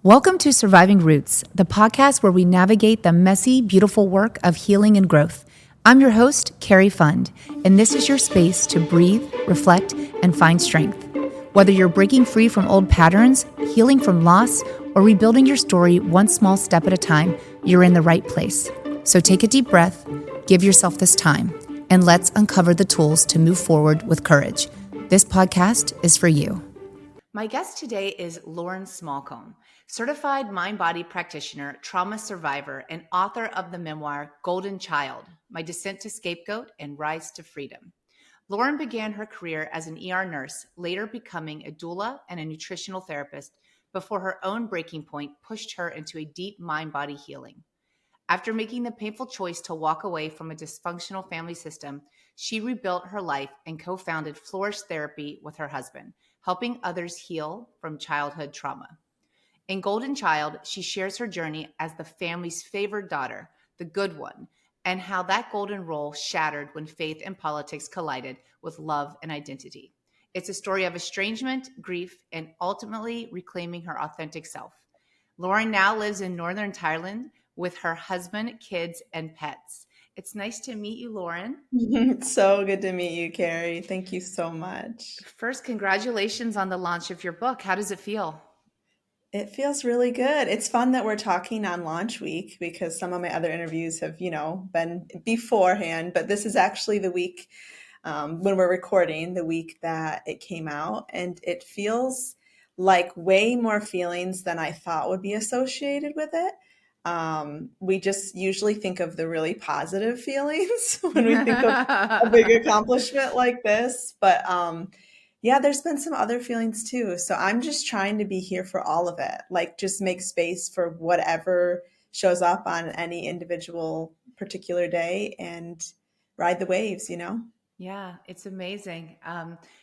Welcome to Surviving Roots, the podcast where we navigate the messy, beautiful work of healing and growth. I'm your host, Cari Fund, and this is your space to breathe, reflect, and find strength. Whether you're breaking free from old patterns, healing from loss, or rebuilding your story one small step at a time, you're in the right place. So take a deep breath, give yourself this time, and let's uncover the tools to move forward with courage. This podcast is for you. My guest today is Lauren Smallcomb, certified mind-body practitioner, trauma survivor, and author of the memoir, Golden Child, My Descent to Scapegoat and Rise to Freedom. Lauren began her career as an ER nurse, later becoming a doula and a nutritional therapist, before her own breaking point pushed her into a deep mind-body healing. After making the painful choice to walk away from a dysfunctional family system, she rebuilt her life and co-founded Flourish Therapy with her husband, helping others heal from childhood trauma. In Golden Child, she shares her journey as the family's favored daughter, the good one, and how that golden role shattered when faith and politics collided with love and identity. It's a story of estrangement, grief, and ultimately reclaiming her authentic self. Lauren now lives in northern Thailand with her husband, kids, and pets. It's nice to meet you, Lauren. It's so good to meet you, Cari. Thank you so much. First, congratulations on the launch of your book. How does it feel? It feels really good. It's fun that we're talking on launch week because some of my other interviews have, been beforehand, but this is actually the week when we're recording, the week that it came out. And it feels like way more feelings than I thought would be associated with it. We just usually think of the really positive feelings when we think of a big accomplishment like this. But yeah, there's been some other feelings too. So I'm just trying to be here for all of it, like just make space for whatever shows up on any individual particular day and ride the waves. Yeah, it's amazing.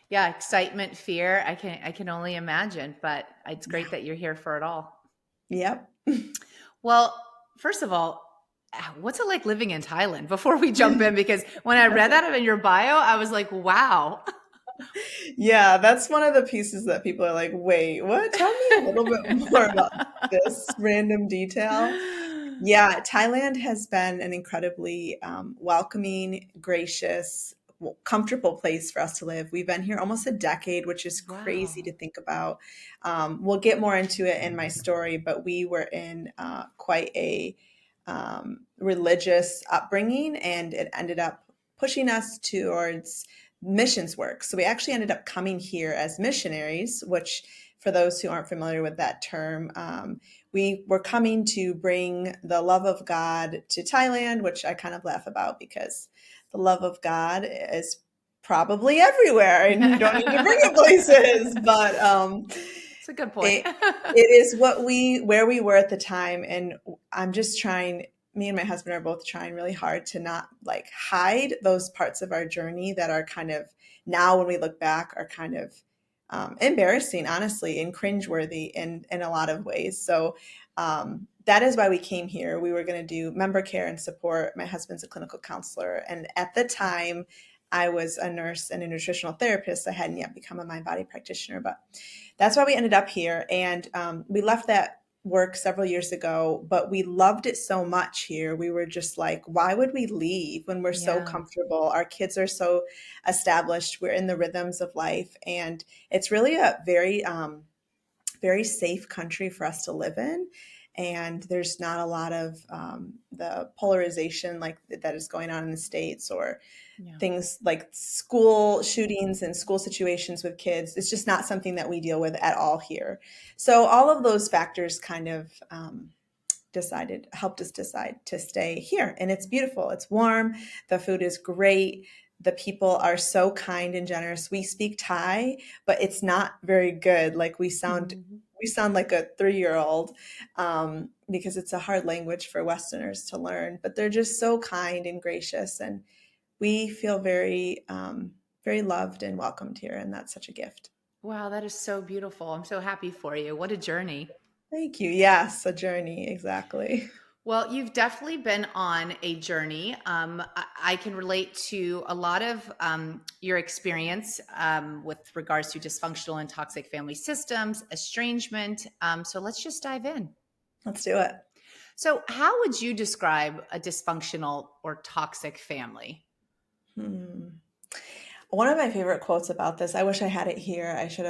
Yeah, excitement, fear. I can only imagine, but it's great Yeah. that you're here for it all. Yep. Well, first of all, what's it like living in Thailand before we jump in? Because when I read that in your bio, I was like, wow. Yeah, that's one of the pieces that people are like, wait, what? Tell me a little bit more about this random detail. Yeah, Thailand has been an incredibly welcoming, gracious, comfortable place for us to live. We've been here almost a decade, which is crazy Wow. to think about. We'll get more into it in my story, but we were in quite a religious upbringing, and it ended up pushing us towards missions work. So we actually ended up coming here as missionaries, which, for those who aren't familiar with that term, we were coming to bring the love of God to Thailand, which I kind of laugh about because the love of God is probably everywhere and you don't need to bring it places. But It's a good point. it is where we were at the time. And I'm just trying, me and my husband are both trying really hard to not like hide those parts of our journey that are kind of, now when we look back, are kind of embarrassing, honestly, and cringeworthy in a lot of ways. So that is why we came here. We were going to do member care and support. My husband's a clinical counselor. And at the time, I was a nurse and a nutritional therapist. I hadn't yet become a mind body practitioner, but that's why we ended up here. And we left that work several years ago, but we loved it so much here. We were just like, why would we leave when we're so Yeah. comfortable? Our kids are so established. We're in the rhythms of life. And it's really a very safe country for us to live in. And there's not a lot of the polarization like that is going on in the States, or Yeah. things like school shootings and school situations with kids. It's just not something that we deal with at all here. So all of those factors kind of helped us decide to stay here. And it's beautiful. It's warm. The food is great. The people are so kind and generous. We speak Thai, but it's not very good. Like Mhm. we sound like a 3-year-old because it's a hard language for Westerners to learn. But they're just so kind and gracious, and we feel very loved and welcomed here, and that's such a gift. Wow, that is so beautiful. I'm so happy for you. What a journey. Thank you. Yes, a journey, exactly. Well, you've definitely been on a journey. I can relate to a lot of your experience with regards to dysfunctional and toxic family systems, estrangement. So let's just dive in. Let's do it. So, how would you describe a dysfunctional or toxic family? Hmm. One of my favorite quotes about this, I wish I had it here. I should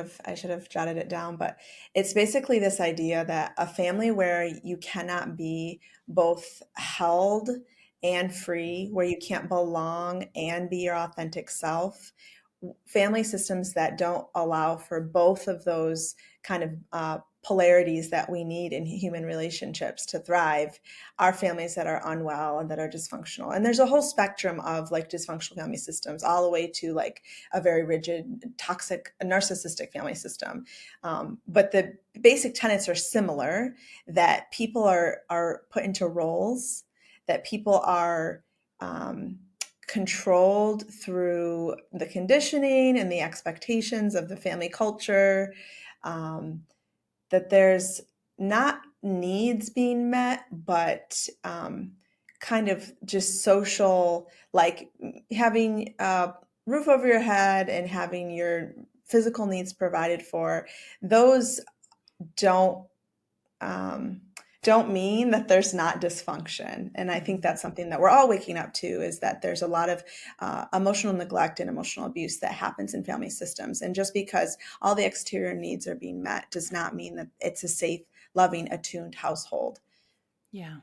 have jotted it down, but it's basically this idea that a family where you cannot be both held and free, where you can't belong and be your authentic self, family systems that don't allow for both of those kind of polarities that we need in human relationships to thrive are families that are unwell and that are dysfunctional. And there's a whole spectrum of like dysfunctional family systems, all the way to like a very rigid, toxic, narcissistic family system. But the basic tenets are similar, that people are put into roles, that people are controlled through the conditioning and the expectations of the family culture, that there's not needs being met, but kind of just social, like having a roof over your head and having your physical needs provided for. Those don't um, don't mean that there's not dysfunction. And I think Mhm. that's something that we're all waking up to, is that there's a lot of emotional neglect and emotional abuse that happens in family systems. And just because all the exterior needs are being met does not mean that it's a safe, loving, attuned household. Yeah.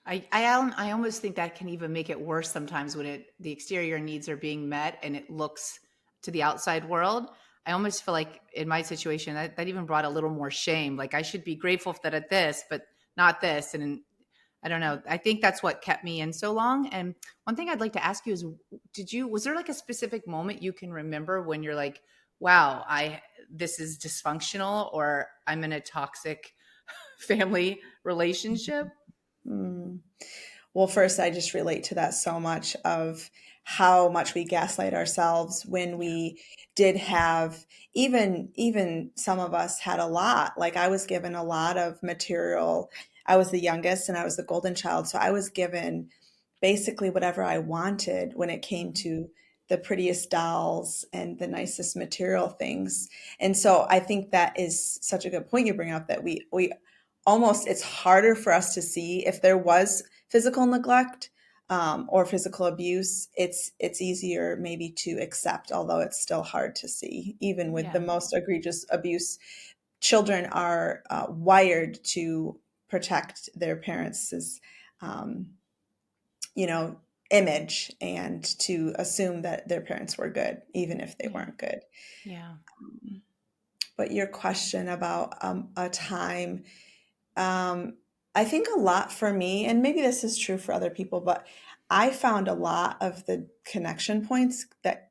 I almost think that can even make it worse sometimes when the exterior needs are being met and it looks to the outside world. I almost feel like in my situation that even brought a little more shame. Like I should be grateful that at this, but not this. And I don't know. I think that's what kept me in so long. And one thing I'd like to ask you is, was there like a specific moment you can remember when you're like, wow, this is dysfunctional, or I'm in a toxic family relationship? Mm. Well, first, I just relate to that so much, of how much we gaslight ourselves when Yeah. we did have, even some of us had a lot. Like I was given a lot of material. I was the youngest and I was the golden child, so I was given basically whatever I wanted when it came Mhm. to the prettiest dolls and the nicest material things. And so I think that is such a good point you bring up, that we almost, it's harder for us to see if there was physical neglect or physical abuse. It's easier maybe to accept, although it's still hard to see. Even with the Yeah. most egregious abuse, children are wired to protect their parents' um, you know image, and to assume that their parents were good, even if they Yeah. weren't good. Yeah. But your question about a time, Um, I think a lot for me, and maybe this is true for other people, but I found a lot of the connection points that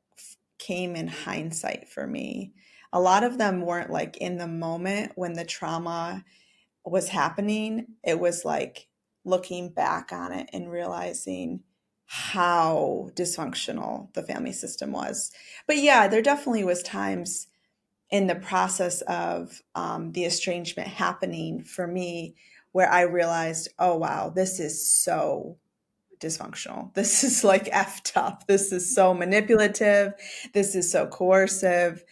came in hindsight for me. A lot of them weren't like in the moment when the trauma was happening. It was like looking back on it and realizing how dysfunctional the family system was. But yeah, there definitely was times in the process of the estrangement happening for me, where I realized, oh wow, this is so dysfunctional. This is like effed up. This is so manipulative. This is so coercive.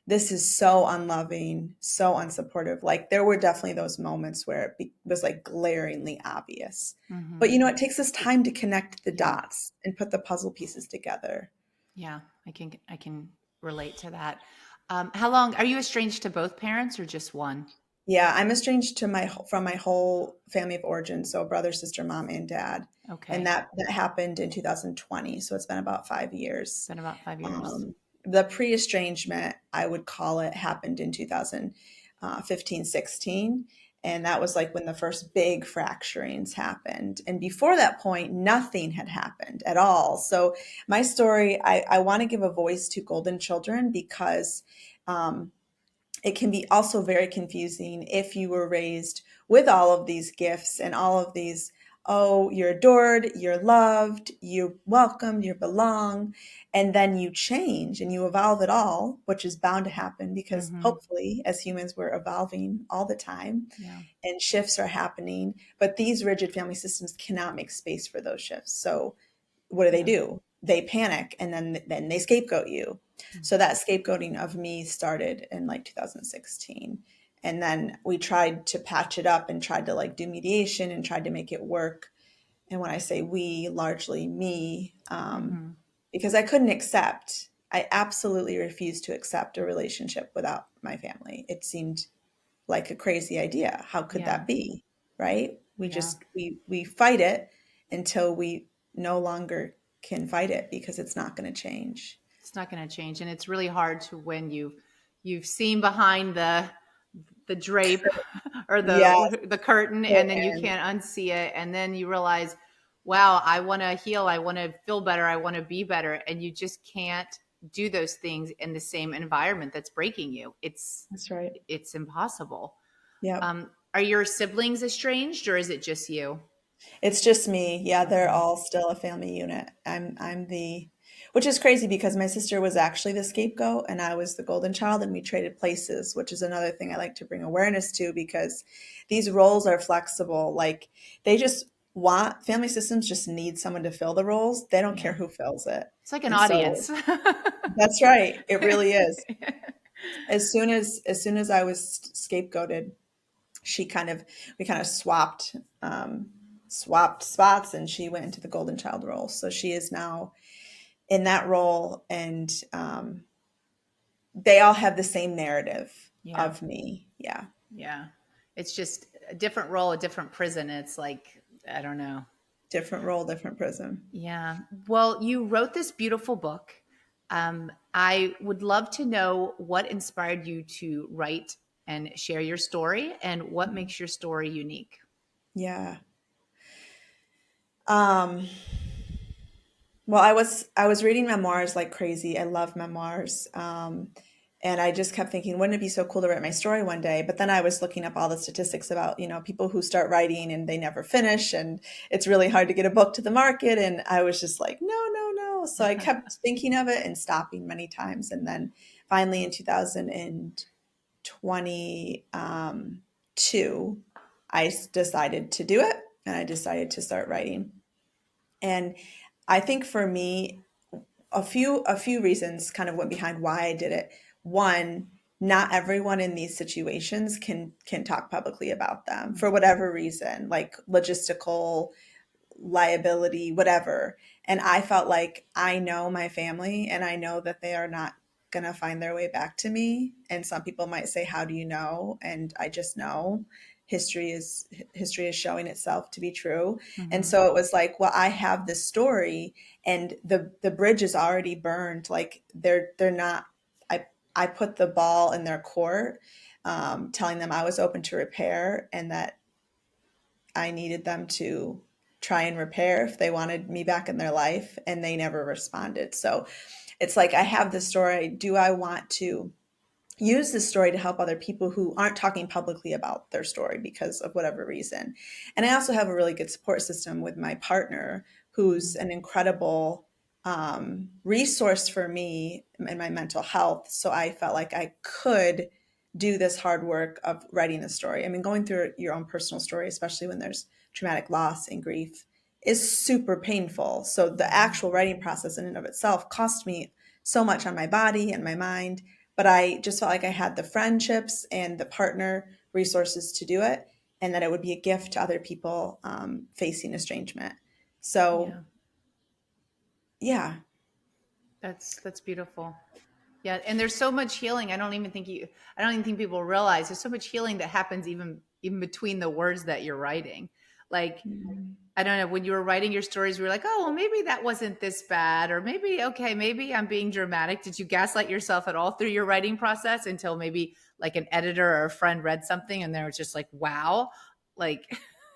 This is so unloving, so unsupportive. Like there were definitely those moments where was like glaringly obvious. But Hmm. it takes us time to connect the Yeah. dots and put the puzzle pieces together. Yeah. I can relate to that. How long are you estranged to both parents or just one? Yeah, I'm estranged to from my whole family of origin, so brother, sister, mom, and dad, and Okay. that happened in 2020. So it's been about 5 years. Been about 5 years. Um, the pre-estrangement, I would call it, happened in 2015, 16, and that was like when the first big fracturings happened. And before that point, nothing had happened at all. So my story, I want to give a voice to golden children, because um, it can be also very confusing if you were raised with all of these gifts and all of these oh, you're adored, you're loved, you're welcomed, you belong. And then you change and you evolve it all, which is bound to happen because Mm-hmm. hopefully, as humans, we're evolving all the time Yeah. and shifts are happening. But these rigid family systems cannot make space for those shifts. So what Yeah. do? They panic and then they scapegoat you. So that scapegoating of me started in like 2016. And then we tried to patch it up and tried to like do mediation and tried to make it work. And when I say we, largely me, Mm-hmm. because I couldn't accept, I absolutely refused to accept a relationship without my family. It seemed like a crazy idea. How could Yeah. that be? Right? We Yeah. just we fight it until we no longer can fight it because it's not going to change. It's not going to change, and it's really hard to when you've seen behind the drape or Yes, the curtain, and then you curtain. can't unsee it, and then you realize, wow, I want to heal, I want to feel better, I want to be better, and you just can't do those things in the same environment that's breaking you. That's right. It's impossible. Yep. Are your siblings estranged, or is it just you? It's just me. Yeah, they're Okay. all still a family unit. Which is crazy because my sister was actually the scapegoat and I was the golden child and we traded places, which is another thing I like to bring awareness to because these roles are flexible. Like they just want family systems just need someone to fill the roles. They don't care Yeah. who fills it. It's like an And so audience. that's right. It really is. As soon as I was scapegoated, she kind of we kind of swapped spots and she went into the golden child role, so she is now in that role. And they all have the same narrative Yeah. of me. Yeah. Yeah. It's just a different role, a different prison. It's like, I don't know. Different role, different prison. Yeah. Well, you wrote this beautiful book. I would love to know what inspired you to write and share your story and what makes your story unique. Yeah. um Well, I was reading memoirs like crazy. I love memoirs. And I just kept thinking, wouldn't it be so cool to write my story one day? But then I was looking up all the statistics about, people who start writing and they never finish, and it's really hard to get a book to the market. And I was just like, no, no, no. So I kept thinking of it and stopping many times. And then finally in 2022, decided to do it and I decided to start writing. And I think for me, a few reasons kind of went behind why I did it. One, not everyone in these situations can talk publicly about them for whatever reason, like logistical liability, whatever. And I felt like I know my family and I know that they are not going to find their way back to me. And some people might say, how do you know? And I just know history is showing itself to be true. And Mhm. so it was like, well, I have this story and the bridge is already burned. Like they're not, I put the ball in their court, telling them I was open to repair and that I needed them to try and repair if they wanted me back in their life, and they never responded. So it's like I have this story. Do I want to use this story to help other people who aren't talking publicly about their story because of whatever reason? And I also have a really good support system with my partner, who's an incredible resource for me in my mental health. So I felt like I could do this hard work of writing a story. I mean, going through your own personal story, especially when there's traumatic loss and grief, is super painful. So the actual writing process in and of itself cost me so much on my body and my mind, but I just felt like I had the friendships and the partner resources to do it, and that it would be a gift to other people facing estrangement. So, Yeah. yeah. That's beautiful. Yeah, and there's so much healing. I don't even think people realize there's so much healing that happens even between the words that you're writing. Like, I don't know, when you were writing your stories, we were like, oh, well, maybe that wasn't this bad, or maybe, okay, maybe I'm being dramatic. Did you gaslight yourself at all through your writing process until maybe like an editor or a friend read something and they were just like, wow, like,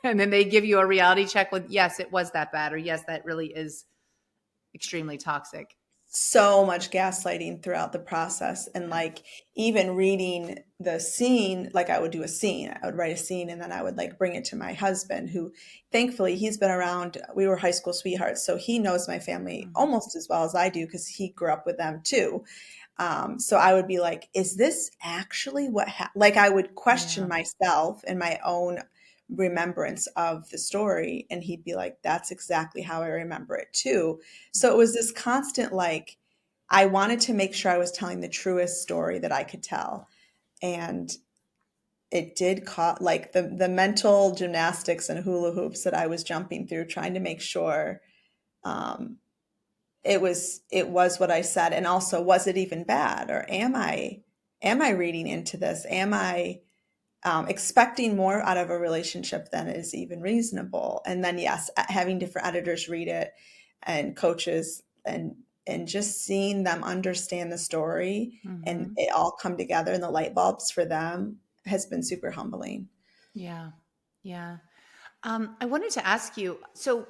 and then they give you a reality check with, yes, it was that bad, or yes, that really is extremely toxic. so much gaslighting throughout the process. And Yeah. like even reading the scene, like I would do a scene, I would write a scene and then I would like bring it to my husband, who thankfully he's been around. We were high school sweethearts. So he knows my family Mhm. almost as well as I do because he grew up with them too. So I would be like, is this actually what like I would question Yeah. myself and my own remembrance of the story. And he'd be like, that's exactly how I remember it too. So it was this constant, like, I wanted to make sure I was telling the truest story that I could tell. And it did cause like the mental gymnastics and hula hoops that I was jumping through, trying to make sure um, it was what I said, and also was it even bad, or am I reading into this? Am I expecting more out of a relationship than is even reasonable? And then yes, having different editors read it and coaches and just seeing them understand the story and Mhm. it all come together and the light bulbs for them has been super humbling. Yeah. Yeah. I wanted to ask you, so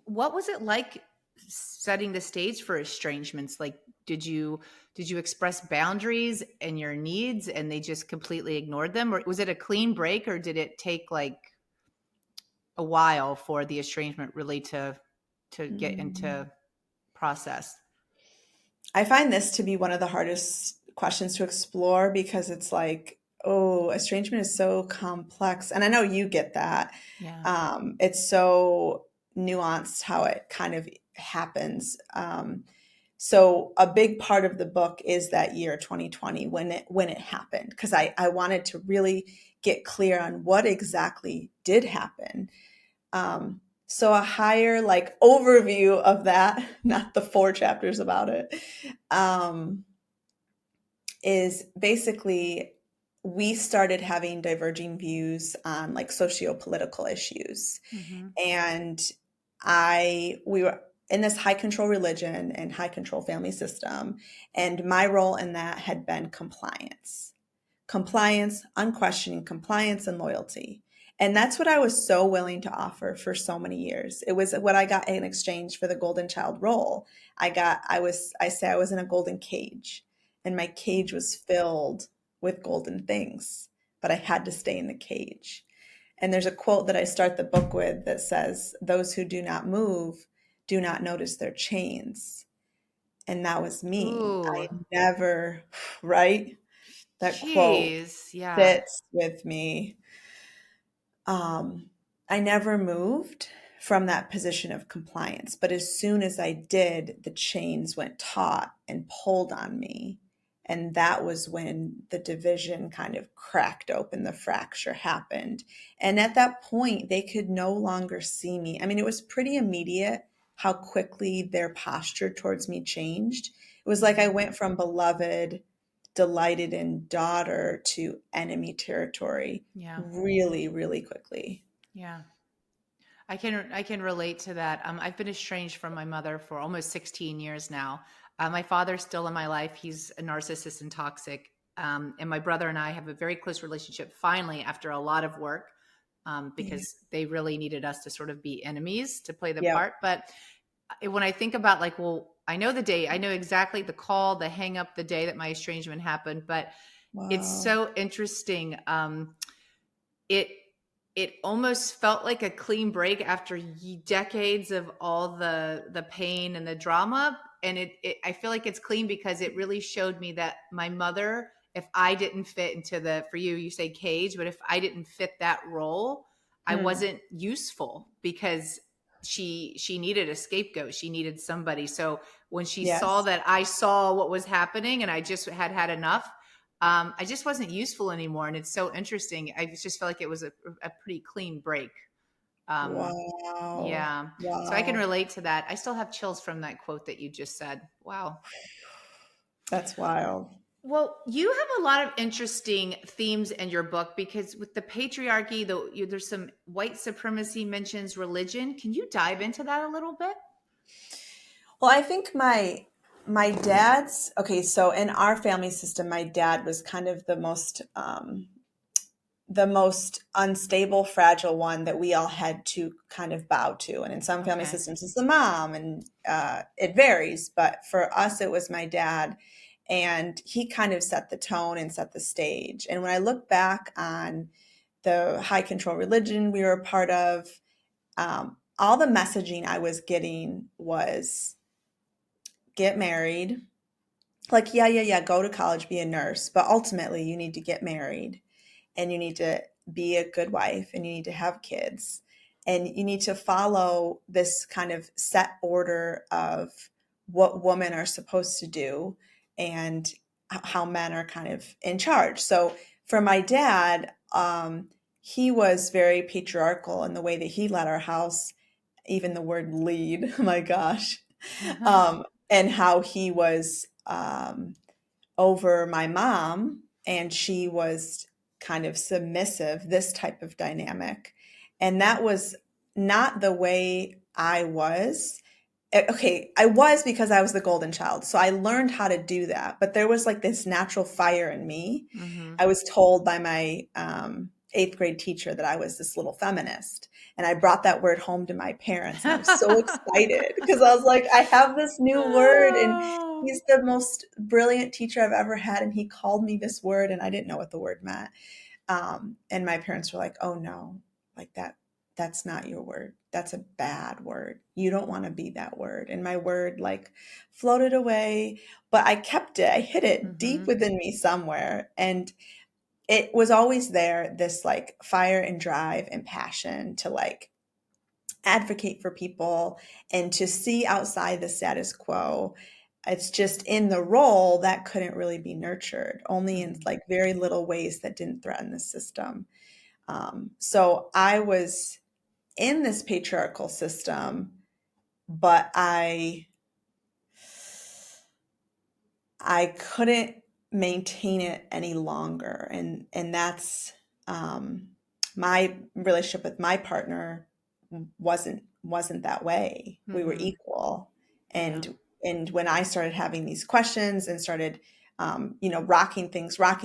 what was it like setting the stage for estrangements? Like, did you express boundaries and your needs and they just completely ignored them? Or was it a clean break, or did it take like a while for the estrangement really to get Mm. into process? I find this to be one of the hardest questions to explore because it's like, oh, estrangement is so complex. And I know you get that. Yeah. It's so nuanced how it kind of happens. So a big part of the book is that year 2020 when it happened, because I wanted to really get clear on what exactly did happen. So a higher like overview of that, not the 4 chapters about it, um, is basically we started having diverging views on like socio-political issues. Hmm. And we were in this high control religion and high control family system. And my role in that had been compliance, unquestioning compliance and loyalty. And that's what I was so willing to offer for so many years. It was what I got in exchange for the golden child role. I say I was in a golden cage and my cage was filled with golden things, but I had to stay in the cage. And there's a quote that I start the book with that says, "Those who do not move do not notice their chains." And that was me. I Ooh, never, right? That quote jeez. Yeah. sits with me. Um, I never moved from that position of compliance, but as soon as I did, the chains went taut and pulled on me. And that was when the division kind of cracked open, the fracture happened. And at that point, they could no longer see me. I mean, it was pretty immediate how quickly their posture towards me changed. It was like I Mhm. went from beloved, delighted in daughter to enemy territory Yeah. really, really quickly. Yeah. I can relate to that. I've been estranged from my mother for almost 16 years now. My father's still in my life. He's a narcissist and toxic. And my brother and I have a very close relationship finally after a lot of work, Yeah. because they really needed us to sort of be enemies to play the Yep. part. But when I think about like, well, I know the date, I know exactly the call, the hang up, the day that my estrangement happened, but it's Wow. so interesting. It it almost felt like a clean break after decades of all the pain and the drama, and it I feel like it's clean because it really showed me that my mother, if I didn't fit into the, for you say cage, but if I didn't fit that role, I Mm. wasn't useful because she needed a scapegoat, she needed somebody. So when she saw Yes. that I saw what was happening and I just had enough, I just wasn't useful anymore. And it's so interesting. I just felt like it was a pretty clean break. Um, Wow. yeah. So I can Wow. relate to that. I still have chills from that quote that you just said. Wow. That's wild. Well, you have a lot of interesting themes in your book because with the patriarchy, there's some white supremacy mentions religion. Can you dive into that a little bit? Well, I think my dad's okay, so in our family system, my dad was kind of the most the most unstable, fragile one that we all had to kind of bow to. And in some family Okay. systems, it's the mom, and it varies. But for us, it was my dad. And he kind of set the tone and set the stage. And when I look back on the high control religion we were a part of, all the messaging I was getting was get married. Like, yeah, go to college, be a nurse. But ultimately, you need to get married, and you need to be a good wife, and you need to have kids, and you need to follow this kind of set order of what women are supposed to do and how men are kind of in charge. So for my dad, he was very patriarchal in the way that he led our house, even the word lead, oh my gosh, Uh-huh. and how he was over my mom, and she was kind of submissive, this type of dynamic. And that was not the way I was. Okay, I was because I was the golden child. So I learned how to do that. But there was like this natural fire in me. Mm-hmm. I was told by my eighth grade teacher that I was this little feminist. And I brought that word home to my parents. And I was so excited because I was like, I have this new word. And Oh. he's the most brilliant teacher I've ever had. And he called me this word, and I didn't know what the word meant. And my parents were like, oh no, like that's not your word. That's a bad word. You don't want to be that word. And my word like floated away, but I kept it. I hid it deep Mm-hmm. within me somewhere. And it was always there, this like fire and drive and passion to like advocate for people and to see outside the status quo. It's just in the role that couldn't really be nurtured, only in Mm-hmm. like very little ways that didn't threaten the system. So I was in this patriarchal system, but I couldn't maintain it any longer, and that's my relationship with my partner wasn't that way. We were Mm-hmm. equal, Yeah. and when I started having these questions and started rocking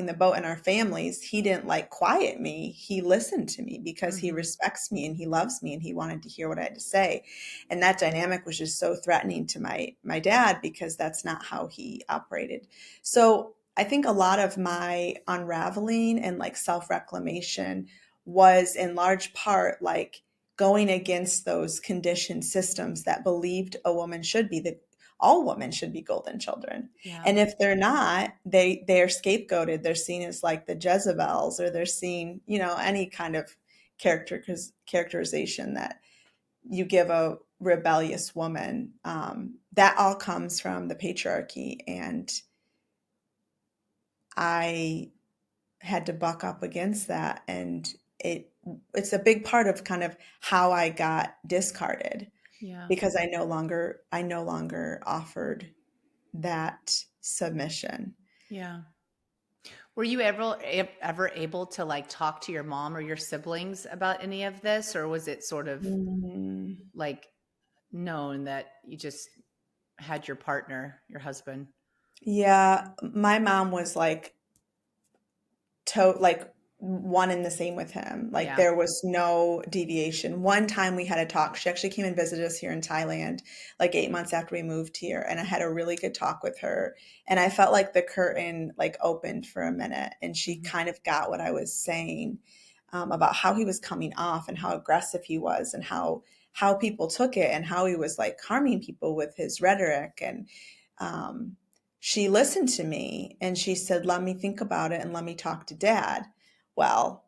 the boat in our families, he didn't like quiet me. He listened to me because he Mm-hmm. respects me and he loves me and he wanted to hear what I had to say. And that dynamic was just so threatening to my dad because that's not how he operated. So I think a lot of my unraveling and like self-reclamation was in large part like going against those conditioned systems that believed a woman should be the all women should be golden children. Yeah. And if they're not, they're scapegoated. They're seen as like the Jezebels, or they're seen, any kind of characterization that you give a rebellious woman. That all comes from the patriarchy. And I had to buck up against that. And it's a big part of kind of how I got discarded, Yeah. because I no longer offered that submission. Yeah. Were you ever able to like talk to your mom or your siblings about any of this, or was it sort of Mm, like known that you just had your partner, your husband? yeah, my mom was like one and the same with him. Like Yeah. there was no deviation. One time we had a talk. She actually came and visited us here in Thailand, like 8 months after we moved here, and I had a really good talk with her. And I felt like the curtain like opened for a minute, and she Mm-hmm. kind of got what I was saying, about how he was coming off and how aggressive he was, and how people took it, and how he was like harming people with his rhetoric. And um, she listened to me and she said, let me think about it and let me talk to dad. Well,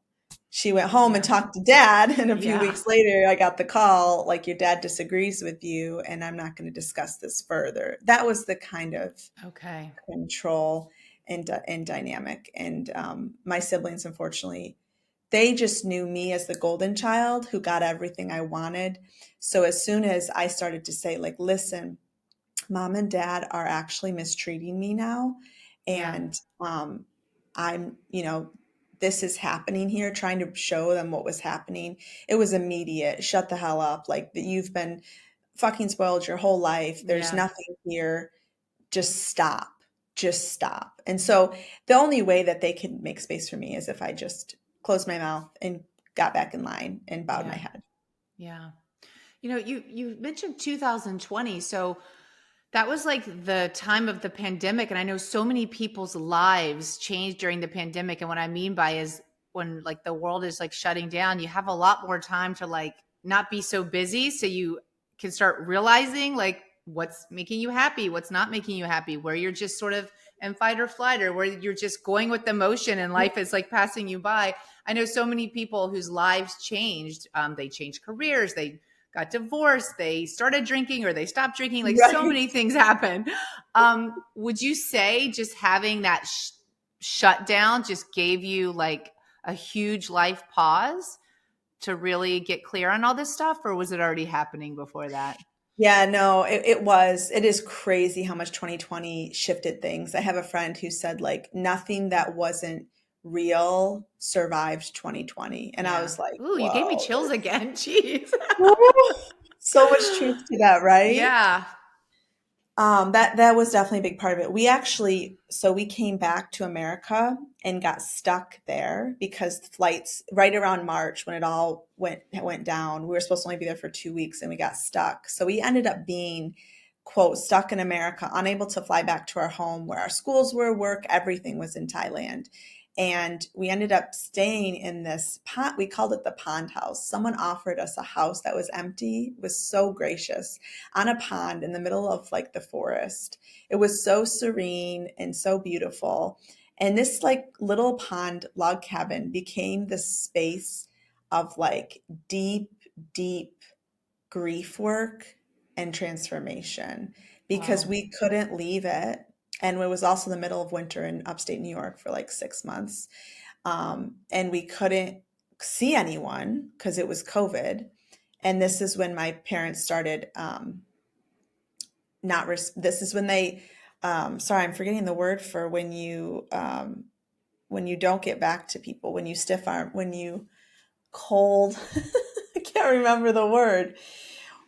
she went home and Yeah. talked to dad. And a few Yeah. weeks later, I got the call, like, your dad disagrees with you and I'm not going to discuss this further. That was the kind of Okay. control and dynamic. And my siblings, unfortunately, they just knew me as the golden child who got everything I wanted. So as soon as I started to say, like, listen, mom and dad are actually mistreating me now, Yeah. and I'm this is happening here, trying to show them what was happening. It was immediate. Shut the hell up. Like, that you've been fucking spoiled your whole life. There's Yeah. nothing here. Just stop. And so the only way that they could make space for me is if I just closed my mouth and got back in line and bowed my Yeah. head. Yeah. You mentioned 2020. So that was like the time of the pandemic. And I know so many people's lives changed during the pandemic. And what I mean by is when like the world is like shutting down, you have a lot more time to like not be so busy. So you can start realizing like what's making you happy, what's not making you happy, where you're just sort of in fight or flight, or where you're just going with the motion and life is like passing you by. I know so many people whose lives changed. They changed careers. They got divorced, they started drinking or they stopped drinking. Like so Right. many things happen. Would you say just having that shutdown just gave you like a huge life pause to really get clear on all this stuff, or was it already happening before that? Yeah, no, it was. It is crazy how much 2020 shifted things. I have a friend who said like nothing that wasn't real survived 2020. And I Yeah. was like, Ooh, you gave me whoa, chills again. Jeez. so much truth to that, right? Yeah. That was definitely a big part of it. We came back to America and got stuck there because the flights right around March when it all went down. We were supposed to only be there for 2 weeks and we got stuck. So we ended up being, quote, stuck in America, unable to fly back to our home where our schools were, work, everything was in Thailand. And we ended up staying in this pond. We called it the pond house. Someone offered us a house that was empty. It was so gracious on a pond in the middle of like the forest. It was so serene and so beautiful. And this like little pond log cabin became the space of like deep, deep grief work and transformation because Wow. we couldn't leave it. And it was also the middle of winter in upstate New York for like 6 months. And we couldn't see anyone because it was COVID. And this is when my parents started not this is when they sorry, I'm forgetting the word for when you don't get back to people, when you stiff arm, when you cold I can't remember the word,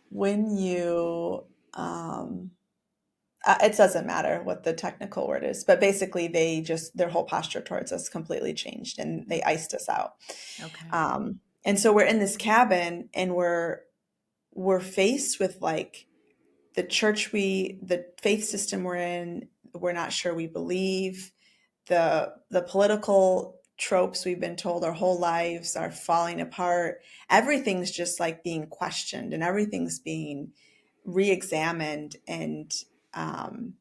when you it doesn't matter what the technical word is, but basically their whole posture towards us completely changed and they iced us out. Okay. And so we're in this cabin and we're faced with like the faith system we're in, we're not sure we believe. The political tropes we've been told our whole lives are falling apart. Everything's just like being questioned and everything's being re-examined. And um,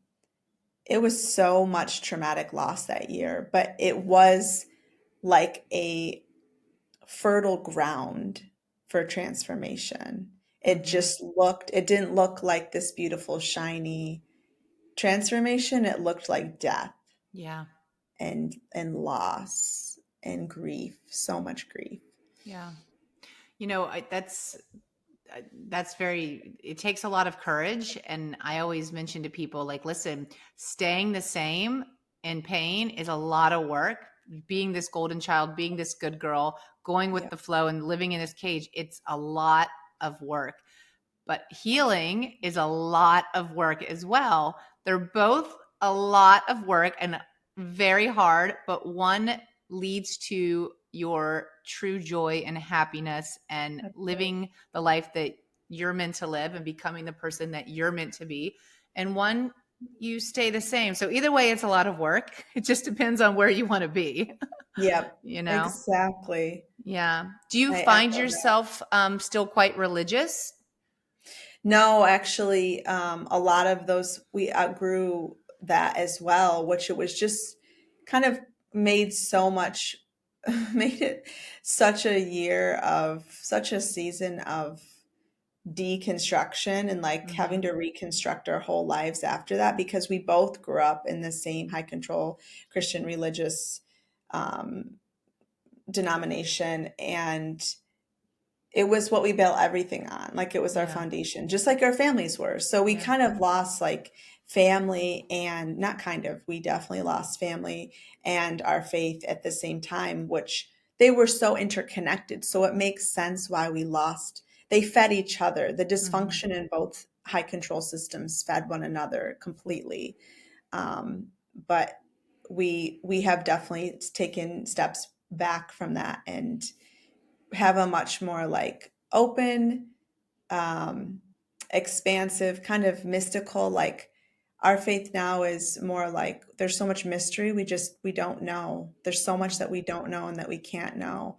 it was so much traumatic loss that year, but it was like a fertile ground for transformation. Mm-hmm. It didn't look like this beautiful, shiny transformation. It looked like death Yeah. and loss and grief, so much grief. Yeah. That's very, it takes a lot of courage. And I always mention to people like, listen, staying the same in pain is a lot of work. Being this golden child, being this good girl, going with Yeah. the flow and living in this cage, it's a lot of work. But healing is a lot of work as well. They're both a lot of work and very hard, but one leads to your true joy and happiness and That's right. living the life that you're meant to live and becoming the person that you're meant to be. And one, you stay the same. So either way, it's a lot of work. It just depends on where you want to be, Yep, you know? exactly. Yeah. Do you I find echo that. yourself still quite religious? No, actually, a lot of those we outgrew that as well, which it was just kind of made so much, made it such a season of deconstruction and like Mm-hmm. having to reconstruct our whole lives after that because we both grew up in the same high control Christian religious um, denomination. And it was what we built everything on. Like it was our Yeah. foundation, just like our families were. So we Yeah. kind of lost like family and not kind of, we definitely lost family and our faith at the same time, which they were so interconnected. So it makes sense why we lost. They fed each other. The Mm-hmm. dysfunction in both high control systems fed one another completely. But we have definitely taken steps back from that and have a much more like open, um, expansive, kind of mystical, like our faith now is more like there's so much mystery. We don't know. There's so much that we don't know and that we can't know.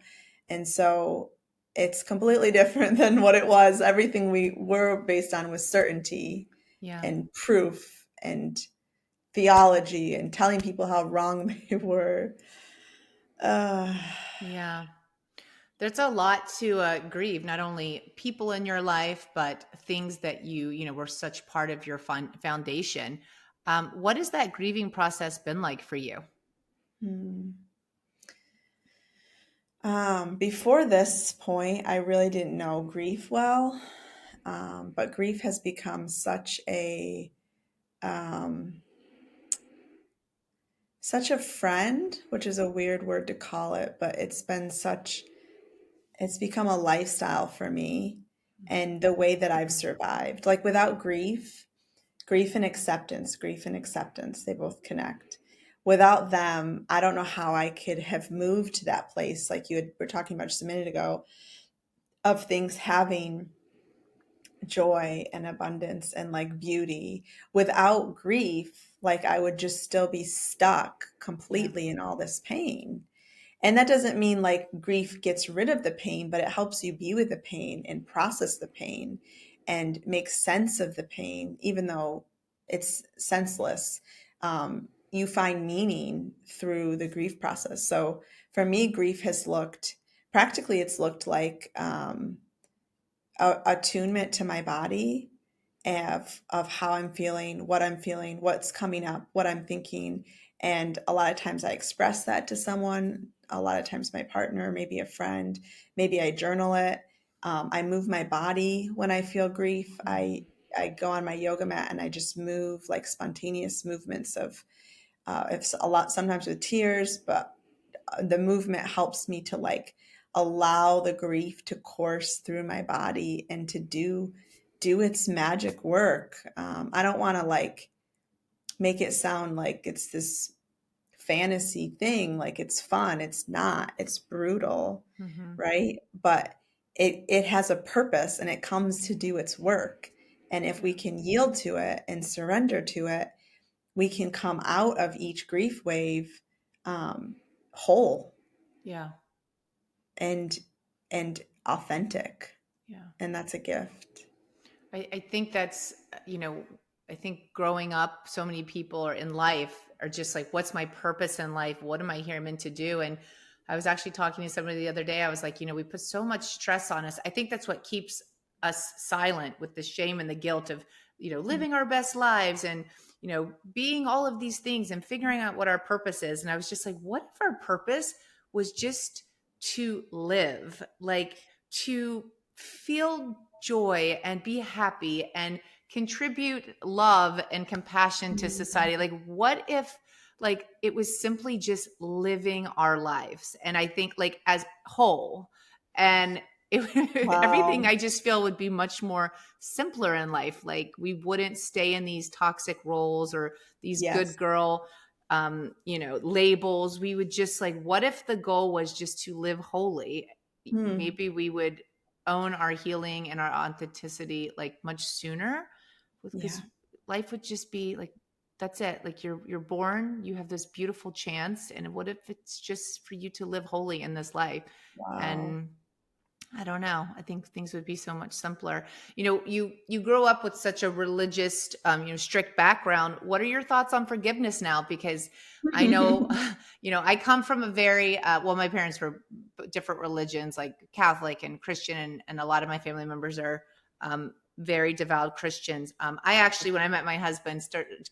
And so it's completely different than what it was. Everything we were based on was certainty Yeah. and proof and theology and telling people how wrong they were. Uh, Yeah. There's a lot to grieve, not only people in your life, but things that were such part of your foundation. What has that grieving process been like for you? hmm. Before this point, I really didn't know grief well, but grief has become um, such a friend, which is a weird word to call it, but it's become a lifestyle for me and the way that I've survived. Like without grief and acceptance, they both connect. Without them, I don't know how I could have moved to that place, like were talking about just a minute ago, of things having joy and abundance and like beauty. Without grief, like I would just still be stuck Yeah. completely in all this pain. And that doesn't mean like grief gets rid of the pain, but it helps you be with the pain and process the pain and make sense of the pain, even though it's senseless. You find meaning through the grief process. So for me, grief has it's looked like attunement to my body of how I'm feeling, what's coming up, what I'm thinking. And a lot of times I express that to someone, a lot of times my partner, maybe a friend, maybe I journal it. I move my body when I feel grief. I go on my yoga mat and I just move like spontaneous movements of it's a lot sometimes with tears, but the movement helps me to like allow the grief to course through my body and to do its magic work. I don't want to like make it sound like it's this fantasy thing, like it's fun. It's not. It's brutal, Mm-hmm. right? But it has a purpose and it comes to do its work. And if we Yeah. can yield to it and surrender to it, we can come out of each grief wave um, whole Yeah. and and authentic, Yeah. and that's a gift. I think that's, I think growing up, so many people are in life are just like, what's my purpose in life? What am I here meant to do? And I was actually talking to somebody the other day. I was like, we put so much stress on us. I think that's what keeps us silent, with the shame and the guilt of, living our best lives and, being all of these things and figuring out what our purpose is. And I was just like, what if our purpose was just to live, like to feel joy and be happy and contribute love and compassion to Mhm. society? Like, what if like it was simply just living our lives, and I think like as whole, and everything Wow. I just feel would be much more simpler in life. Like we wouldn't stay in these toxic roles or these good Yes. girl labels. We would just like, what if the goal was just to live wholly? Hmm. Maybe we would own our healing and our authenticity like much sooner, Yeah. because life would just be like, that's it. Like you're born, you have this beautiful chance, and what if it's just for you to live wholly in this life? Wow. And I don't know. I think things would be so much simpler. You grow up with such a religious, strict background. What are your thoughts on forgiveness now? Because I know, I come from a very well. My parents were different religions, like Catholic and Christian, and a lot of my family members are very devout Christians. I actually, when I met my husband,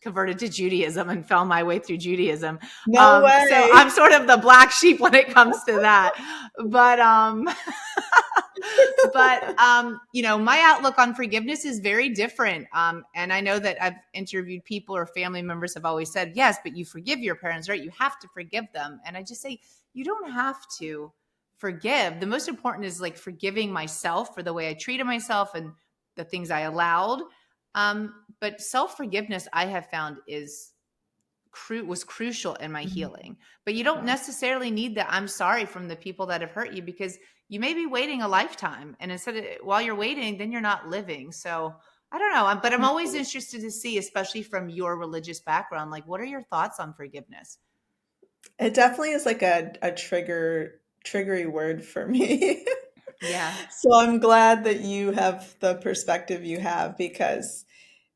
converted to Judaism and found my way through Judaism. No So way. I'm sort of the black sheep when it comes to that. But my outlook on forgiveness is very different. And I know that I've interviewed people or family members have always said, yes, but you forgive your parents, right? You have to forgive them. And I just say, you don't have to forgive. The most important is like forgiving myself for the way I treated myself and the things I allowed. But self forgiveness, I have found, is was crucial in my Mhm. healing. But you don't Wow. necessarily need that I'm sorry from the people that have hurt you, because you may be waiting a lifetime, and instead of, while you're waiting, then you're not living. So I don't know, but I'm always interested to see, especially from your religious background, like, what are your thoughts on forgiveness? It definitely is like a triggery word for me. Yeah. So I'm glad that you have the perspective you have, because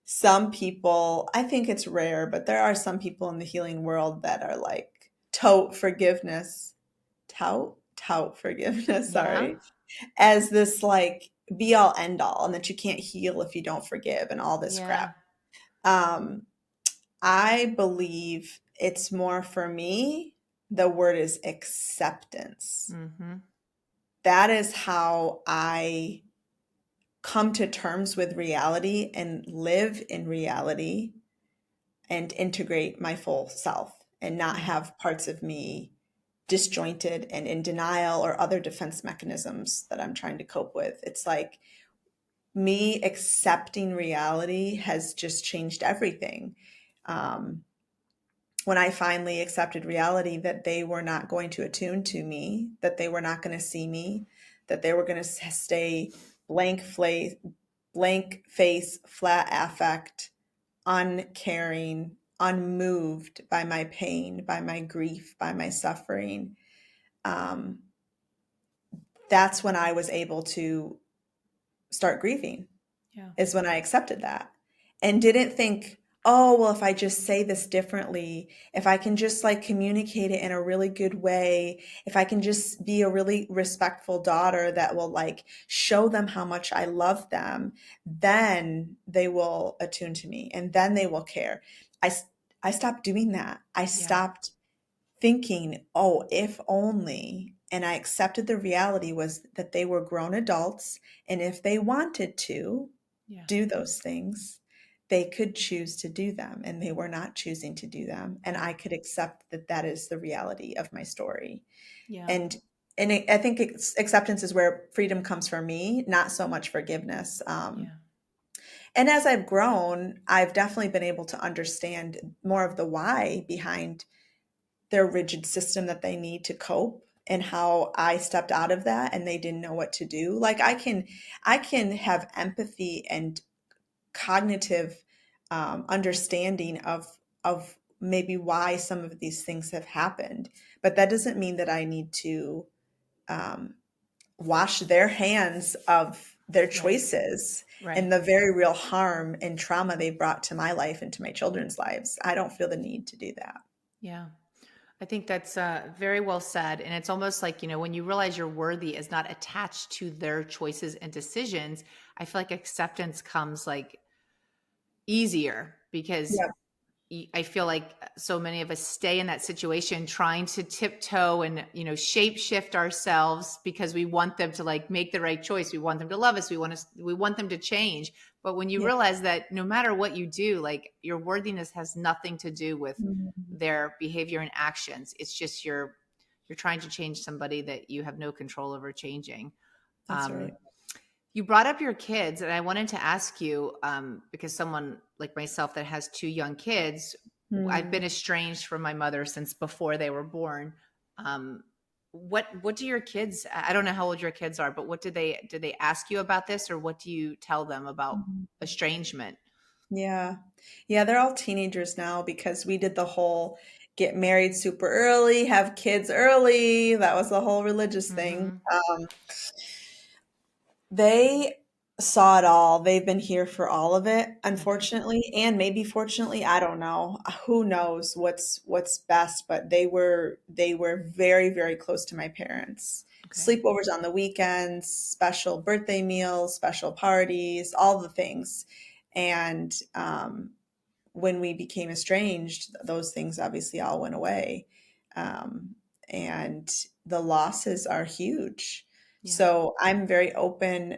some people, I think it's rare, but there are some people in the healing world that are like tout forgiveness, Yeah. sorry, as this like be all end all, and that you can't heal if you don't forgive and all this Yeah. crap. Um, I believe it's more for me, the word is acceptance. Mm-hmm. That is how I come to terms with reality and live in reality and integrate my full self and not Yeah. have parts of me disjointed and in denial or other defense mechanisms that I'm trying to cope with. It's like me accepting reality has just changed everything. Um, when I finally accepted reality that they were not going to attune to me, that they were not going to see me, that they were going to stay blank, blank face, flat affect, uncaring, unmoved by my pain, by my grief, by my suffering. Um, that's when I was able to start grieving, Yeah. is when I accepted that and didn't think, oh, well, if I just say this differently, if I can just like communicate it in a really good way, if I can just be a really respectful daughter that will like show them how much I love them, then they will attune to me and then they will care. I, I stopped doing that. I Yeah. stopped thinking, oh, if only. And I accepted the reality was that they were grown adults. And if they wanted to Yeah. do those things, they could choose to do them. And they were not choosing to do them. And Yeah. I could accept that that is the reality of my story. Yeah. And I think acceptance is where freedom comes for me, not so much forgiveness. Yeah. And as I've grown, I've definitely been able to understand more of the why behind their rigid system that they need to cope, and how I stepped out of that and they didn't know what to do. Like I can have empathy and cognitive understanding of maybe why some of these things have happened, but that doesn't mean that I need to um, wash their hands of their Right. choices Right. and the very real harm and trauma they brought to my life and to my children's lives. I don't feel the need to do that. Yeah. I think that's very well said. And it's almost like, when you realize you're worthy is not attached to their choices and decisions, I feel like acceptance comes like easier, because Yeah. I feel like so many of us stay in that situation trying to tiptoe and, shape shift ourselves because we want them to like make the right choice. We want them to love us. We want them to change. But when you Yeah. realize that no matter what you do, like your worthiness has nothing to do with Mhm. their behavior and actions. It's just you're trying to change somebody that you have no control over changing. That's right. You brought up your kids, and I wanted to ask you, because someone like myself that has two young kids, I've been Mm. estranged from my mother since before they were born. Um, what do your kids? I don't know how old your kids are, but what do they ask you about this, or what do you tell them about Mhm. estrangement? Yeah. Yeah, they're all teenagers now because we did the whole get married super early, have kids early. That was the whole religious thing. Mm-hmm. They saw it all. They've been here for all of it, Okay. unfortunately, and maybe fortunately, I don't know. Who knows what's best, but they were very, very close to my parents. Okay. Sleepovers on the weekends, special birthday meals, special parties, all the things. And when we became estranged, those things obviously all went away. Um, and the losses are huge. Yeah. So I'm very open.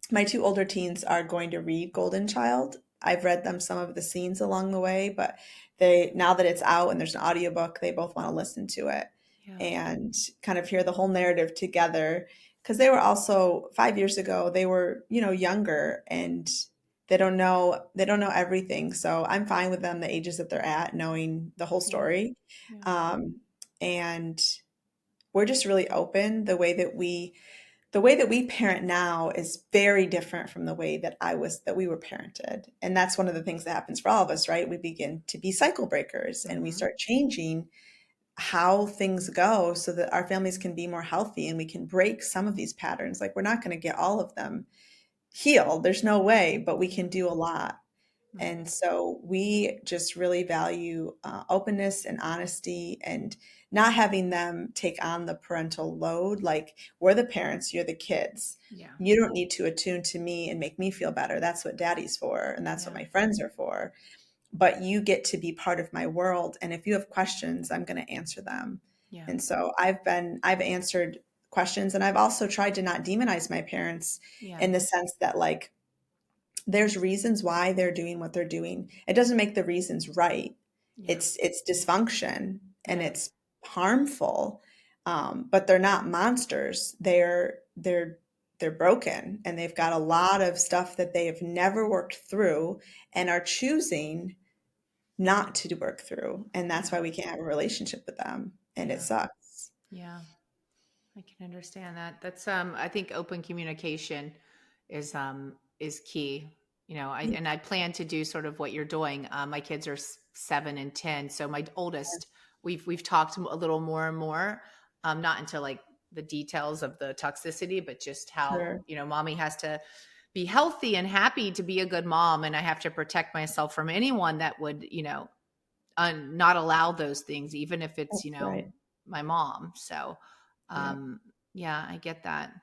My two older teens are going to read Golden Child. I've read them some of the scenes along the way, but they now that it's out and there's an audiobook, they both want to listen to it Yeah. and kind of hear the whole narrative together. Because they were also 5 years ago, they were, younger and they don't know everything. So I'm fine with them the ages that they're at, knowing the whole Yeah. story. Yeah. Um, and we're just really open. The way that we parent now is very different from the way that we were parented. And that's one of the things that happens for all of us, right? We begin to be cycle breakers and we Mm-hmm. start changing how things go so that our families can be more healthy and we can break some of these patterns. Like we're not going to get all of them healed. There's no way, but we can do a lot. Mm-hmm. And so we just really value openness and honesty and not having them take on the parental load. Like, we're the parents, you're the kids. Yeah. You don't need to attune to me and make me feel better. That's what daddy's for. And that's what Yeah. my friends are for. But you get to be part of my world. And if you have questions, I'm going to answer them. Yeah. And so I've answered questions, and I've also tried to not demonize my parents Yeah. in the sense that, like, there's reasons why they're doing what they're doing. It doesn't make the reasons right. Yeah. It's dysfunction and Yeah. it's harmful. But they're not monsters. They're broken, and they've got a lot of stuff that they have never worked through and are choosing not to work through. And that's Yeah. why we can't have a relationship with them. And it Yeah. sucks. Yeah. I can understand that. That's I think open communication is key. I plan to do sort of what you're doing. My kids are 7 and 10. So my oldest, we've talked a little more and more, not into like the details of the toxicity, but just how, Sure. mommy has to be healthy and happy to be a good mom. And I have to protect myself from anyone that would, not allow those things, even if it's, That's right. my mom. So, Yeah. um, yeah, I get that.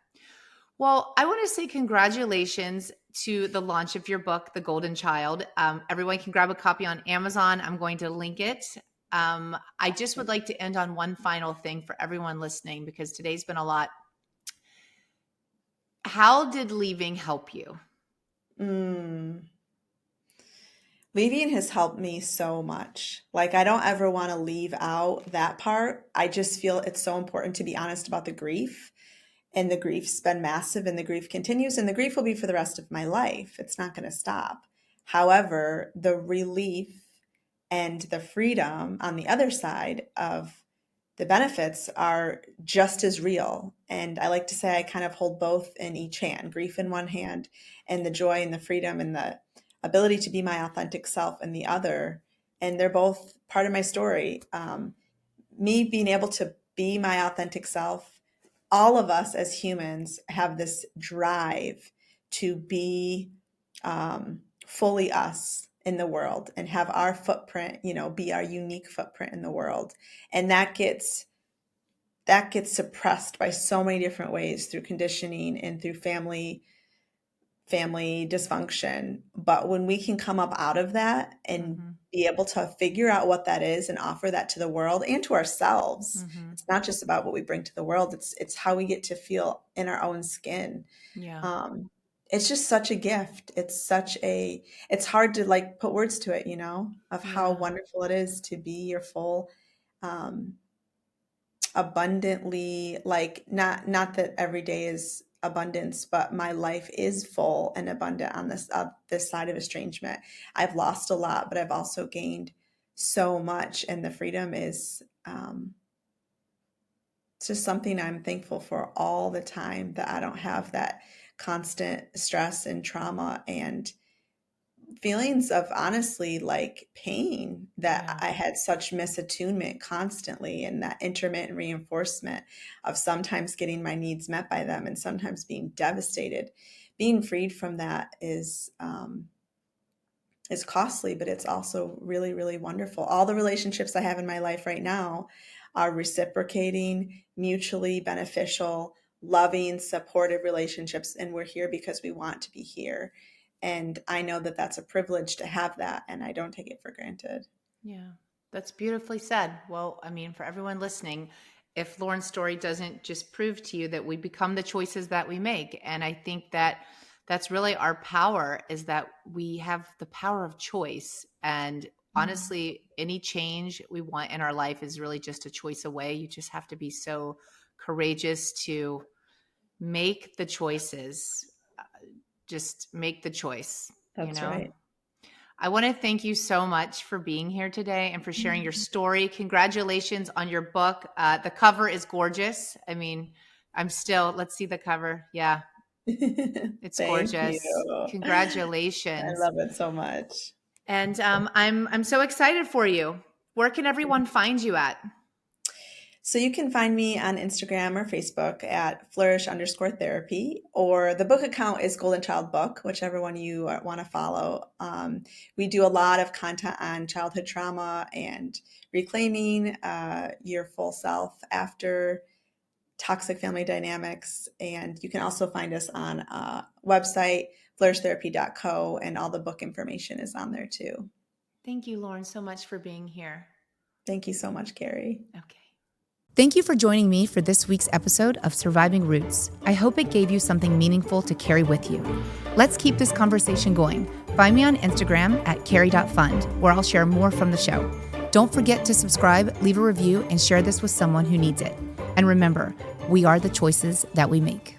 Well, I want to say congratulations to the launch of your book, The Golden Child. Everyone can grab a copy on Amazon. I'm going to link it. I just would like to end on one final thing for everyone listening, because today's been a lot. How did leaving help you? Mm. Leaving has helped me so much. Like, I don't ever want to leave out that part. I just feel it's so important to be honest about the grief. And the grief's been massive, and the grief continues, and the grief will be for the rest of my life. It's not going to stop. However, the relief and the freedom on the other side of the benefits are just as real. And I like to say I kind of hold both in each hand, grief in one hand, and the joy and the freedom and the ability to be my authentic self in the other. And they're both part of my story. Me being able to be my authentic self, all of us as humans have this drive to be fully us in the world and have our footprint, be our unique footprint in the world. And that gets suppressed by so many different ways through conditioning and through family dysfunction. But when we can come up out of that and Mm-hmm. be able to figure out what that is and offer that to the world and to ourselves, Mm-hmm. it's not just about what we bring to the world. It's how we get to feel in our own skin. Yeah. um, it's just such a gift. It's hard to, like, put words to it, of how Yeah. wonderful it is to be your full, um, abundantly, like, not that every day is abundance, but my life is full and abundant on this side of estrangement. I've lost a lot, but I've also gained so much, and the freedom is, it's just something I'm thankful for all the time, that I don't have that constant stress and trauma and feelings of, honestly, like, pain, that Yeah. I had such misattunement constantly, and that intermittent reinforcement of sometimes getting my needs met by them and sometimes being devastated. Being freed from that is costly, but it's also really, really wonderful. All the relationships I have in my life right now are reciprocating, mutually beneficial, loving, supportive relationships. And we're here because we want to be here. And I know that that's a privilege to have that, and I don't take it for granted. Yeah, that's beautifully said. Well, I mean, for everyone listening, if Lauren's story doesn't just prove to you that we become the choices that we make, and I think that that's really our power, is that we have the power of choice. And Mm. honestly, any change we want in our life is really just a choice away. You just have to be so courageous to make the choices. Just make the choice. That's right. I want to thank you so much for being here today and for sharing your story. Congratulations on your book. The cover is gorgeous. I mean, let's see the cover. Yeah, it's Thank gorgeous. you. I Congratulations. love it so much. And I'm so excited for you. Where can everyone find you at? So you can find me on Instagram or Facebook at flourish_therapy, or the book account is Golden Child Book, whichever one you want to follow. We do a lot of content on childhood trauma and reclaiming your full self after toxic family dynamics. And you can also find us on a website, flourishtherapy.co, and all the book information is on there too. Thank you, Lauren, so much for being here. Thank you so much, Cari. Okay. Thank you for joining me for this week's episode of Surviving Roots. I hope it gave you something meaningful to carry with you. Let's keep this conversation going. Find me on Instagram at cari.fund, where I'll share more from the show. Don't forget to subscribe, leave a review, and share this with someone who needs it. And remember, we are the choices that we make.